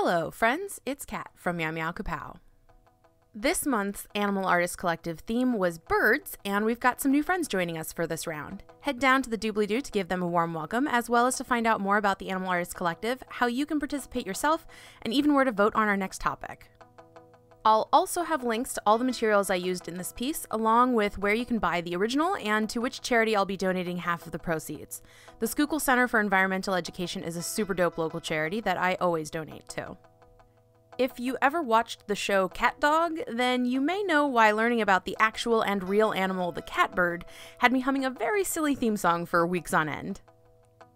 Hello, friends. It's Kat from Meow Meow Kapow. This month's Animal Artist Collective theme was birds, and we've got some new friends joining us for this round. Head down to the doobly-doo to give them a warm welcome, as well as to find out more about the Animal Artist Collective, how you can participate yourself, and even where to vote on our next topic. I'll also have links to all the materials I used in this piece, along with where you can buy the original and to which charity I'll be donating half of the proceeds. The Schuylkill Center for Environmental Education is a super dope local charity that I always donate to. If you ever watched the show Cat Dog, then you may know why learning about the actual and real animal, the catbird, had me humming a very silly theme song for weeks on end.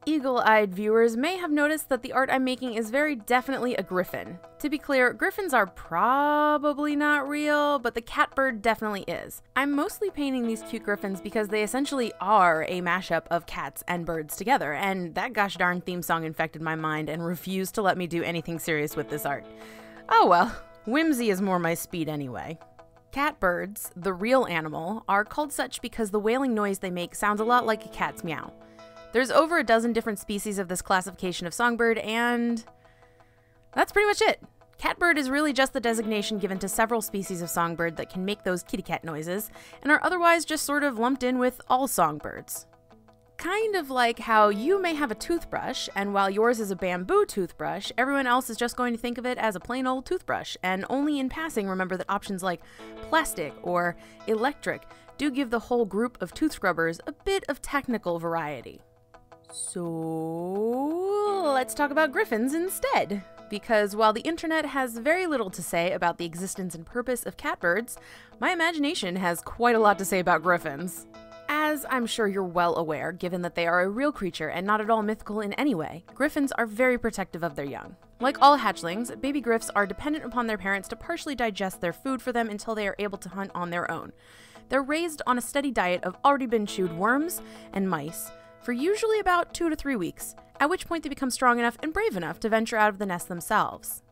Eagle-eyed viewers may have noticed that the art I'm making is very definitely a griffin. To be clear, griffins are probably not real, but the catbird definitely is. I'm mostly painting these cute griffins because they essentially are a mashup of cats and birds together, and that gosh darn theme song infected my mind and refused to let me do anything serious with this art. Oh well, whimsy is more my speed anyway. Catbirds, the real animal, are called such because the wailing noise they make sounds a lot like a cat's meow. There's over a dozen different species of this classification of songbird, and that's pretty much it. Catbird is really just the designation given to several species of songbird that can make those kitty cat noises, and are otherwise just sort of lumped in with all songbirds. Kind of like how you may have a toothbrush, and while yours is a bamboo toothbrush, everyone else is just going to think of it as a plain old toothbrush, and only in passing remember that options like plastic or electric do give the whole group of tooth scrubbers a bit of technical variety. So let's talk about griffins instead, because while the internet has very little to say about the existence and purpose of catbirds, my imagination has quite a lot to say about griffins. As I'm sure you're well aware, given that they are a real creature and not at all mythical in any way, griffins are very protective of their young. Like all hatchlings, baby griffs are dependent upon their parents to partially digest their food for them until they are able to hunt on their own. They're raised on a steady diet of already been chewed worms and mice for usually about 2 to 3 weeks, at which point they become strong enough and brave enough to venture out of the nest themselves.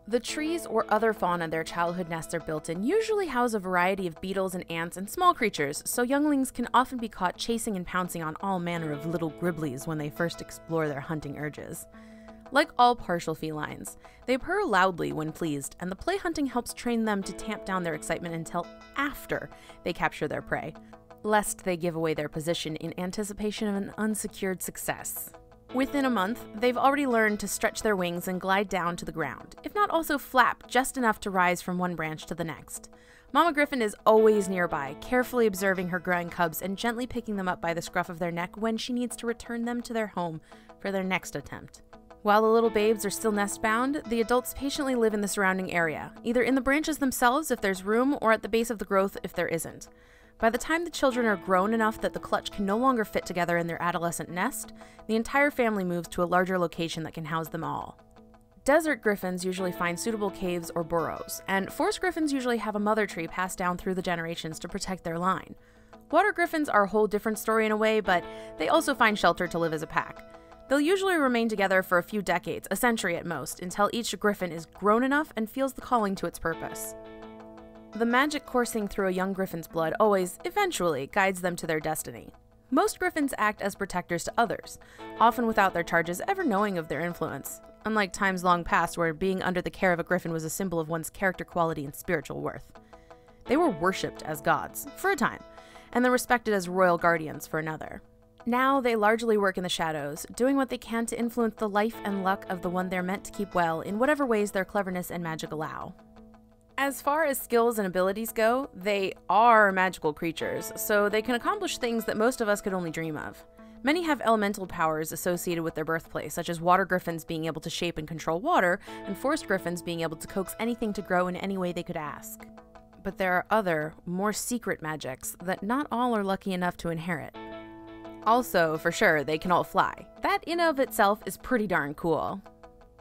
The trees or other fauna their childhood nests are built in usually house a variety of beetles and ants and small creatures, so younglings can often be caught chasing and pouncing on all manner of little gribblies when they first explore their hunting urges. Like all partial felines, they purr loudly when pleased, and the play hunting helps train them to tamp down their excitement until after they capture their prey, lest they give away their position in anticipation of an unsecured success. Within a month, they've already learned to stretch their wings and glide down to the ground, if not also flap just enough to rise from one branch to the next. Mama Griffin is always nearby, carefully observing her growing cubs and gently picking them up by the scruff of their neck when she needs to return them to their home for their next attempt. While the little babes are still nest-bound, the adults patiently live in the surrounding area, either in the branches themselves if there's room or at the base of the growth if there isn't. By the time the children are grown enough that the clutch can no longer fit together in their adolescent nest, the entire family moves to a larger location that can house them all. Desert griffins usually find suitable caves or burrows, and forest griffins usually have a mother tree passed down through the generations to protect their line. Water griffins are a whole different story in a way, but they also find shelter to live as a pack. They'll usually remain together for a few decades, a century at most, until each griffin is grown enough and feels the calling to its purpose. The magic coursing through a young griffin's blood always, eventually, guides them to their destiny. Most griffins act as protectors to others, often without their charges ever knowing of their influence, unlike times long past where being under the care of a griffin was a symbol of one's character quality and spiritual worth. They were worshipped as gods, for a time, and then respected as royal guardians for another. Now they largely work in the shadows, doing what they can to influence the life and luck of the one they're meant to keep well in whatever ways their cleverness and magic allow. As far as skills and abilities go, they are magical creatures, so they can accomplish things that most of us could only dream of. Many have elemental powers associated with their birthplace, such as water griffins being able to shape and control water, and forest griffins being able to coax anything to grow in any way they could ask. But there are other, more secret magics that not all are lucky enough to inherit. Also, for sure, they can all fly. That in of itself is pretty darn cool.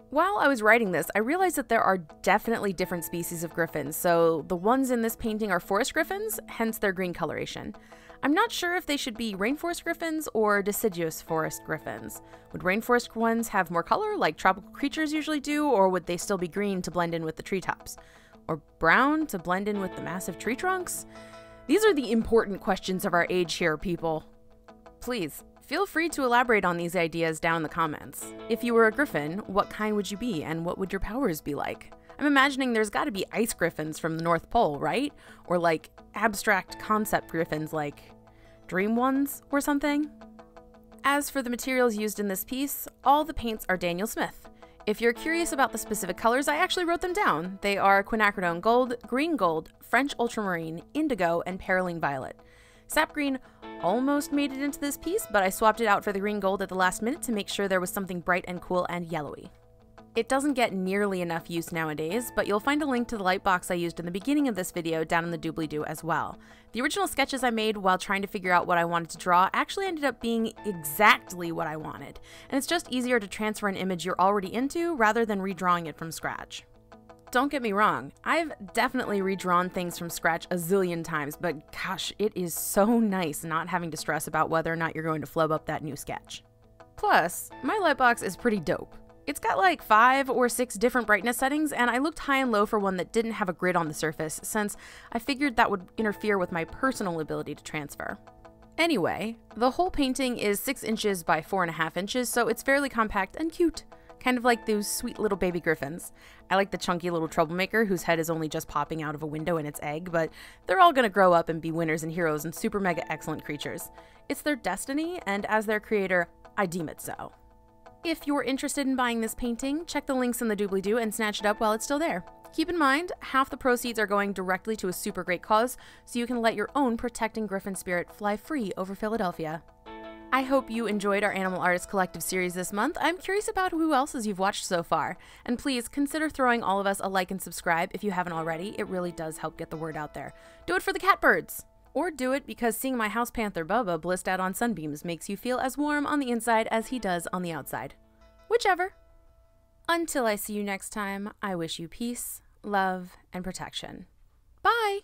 While I was writing this, I realized that there are definitely different species of griffins, so the ones in this painting are forest griffins, hence their green coloration. I'm not sure if they should be rainforest griffins or deciduous forest griffins. Would rainforest ones have more color, like tropical creatures usually do, or would they still be green to blend in with the treetops? Or brown to blend in with the massive tree trunks? These are the important questions of our age here, people. Please, Feel free to elaborate on these ideas down in the comments. If you were a griffin, what kind would you be and what would your powers be like? I'm imagining there's gotta be ice griffins from the North Pole, right? Or like abstract concept griffins like dream ones or something? As for the materials used in this piece, all the paints are Daniel Smith. If you're curious about the specific colors, I actually wrote them down. They are quinacridone gold, green gold, French ultramarine, indigo, and perylene violet. Sap green almost made it into this piece, but I swapped it out for the green gold at the last minute to make sure there was something bright and cool and yellowy. It doesn't get nearly enough use nowadays, but you'll find a link to the light box I used in the beginning of this video down in the doobly-doo as well. The original sketches I made while trying to figure out what I wanted to draw actually ended up being exactly what I wanted, and it's just easier to transfer an image you're already into rather than redrawing it from scratch. Don't get me wrong, I've definitely redrawn things from scratch a zillion times, but gosh, it is so nice not having to stress about whether or not you're going to flub up that new sketch. Plus, my lightbox is pretty dope. It's got like 5 or 6 different brightness settings, and I looked high and low for one that didn't have a grid on the surface, since I figured that would interfere with my personal ability to transfer. Anyway, the whole painting is 6 inches by 4.5 inches, so it's fairly compact and cute. Kind of like those sweet little baby griffins. I like the chunky little troublemaker whose head is only just popping out of a window in its egg, but they're all gonna grow up and be winners and heroes and super mega excellent creatures. It's their destiny, and as their creator, I deem it so. If you're interested in buying this painting, check the links in the doobly-doo and snatch it up while it's still there. Keep in mind, half the proceeds are going directly to a super great cause, so you can let your own protecting griffin spirit fly free over Philadelphia. I hope you enjoyed our Animal Artist Collective series this month. I'm curious about who else's you've watched so far. And please consider throwing all of us a like and subscribe if you haven't already. It really does help get the word out there. Do it for the Catbirds! Or do it because seeing my house panther Bubba blissed out on sunbeams makes you feel as warm on the inside as he does on the outside. Whichever. Until I see you next time, I wish you peace, love, and protection. Bye!